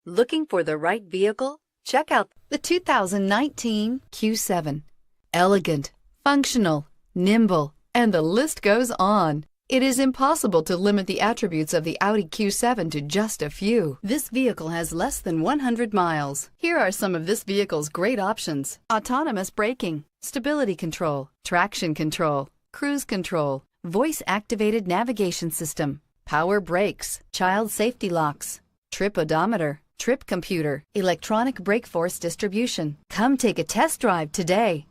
Looking for the right vehicle? Check out the 2019 Q7. Elegant, functional, nimble, and the list goes on. It is impossible to limit the attributes of the Audi Q7 to just a few. This vehicle has less than 100 miles. Here are some of this vehicle's great options: autonomous braking, stability control, traction control, cruise control, voice-activated navigation system, power brakes, child safety locks, trip odometer, trip computer, electronic brake force distribution. Come take a test drive today.